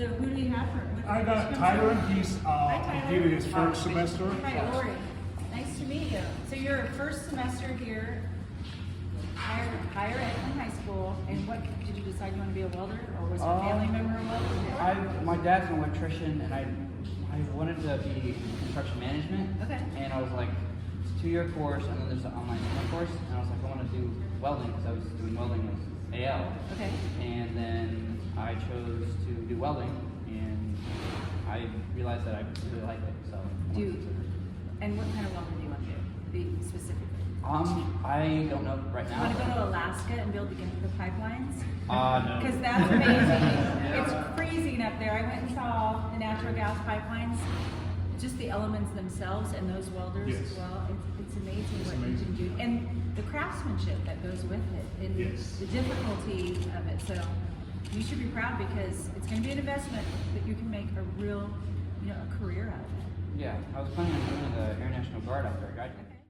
So who do you have for? I got Tyler. He's completed his first semester. Hi, Lori. Nice to meet you. So you're a first semester here, higher ed in high school, and what did you decide you want to be a welder, or was your family member a welder? My dad's an electrician, and I wanted to be construction management. Okay. And I was like, it's a 2-year course, and then there's an online course, and I was like, I want to do welding because I was doing welding as AL. Okay. And then I chose to do welding, and I realized that I really liked it. So. And what kind of welding do you want to do? Be specifically. I don't know right now. You want to go to Alaska and build the pipelines? No. Because that's amazing. It's freezing up there. I went and saw the natural gas pipelines, just the elements themselves and those welders as well. It's amazing what you can do. And the craftsmanship that goes with it and the difficulty of it. So you should be proud because it's going to be an investment, but you can make a real, a career out of it. Yeah, I was planning on joining the Air National Guard after I graduated. Okay.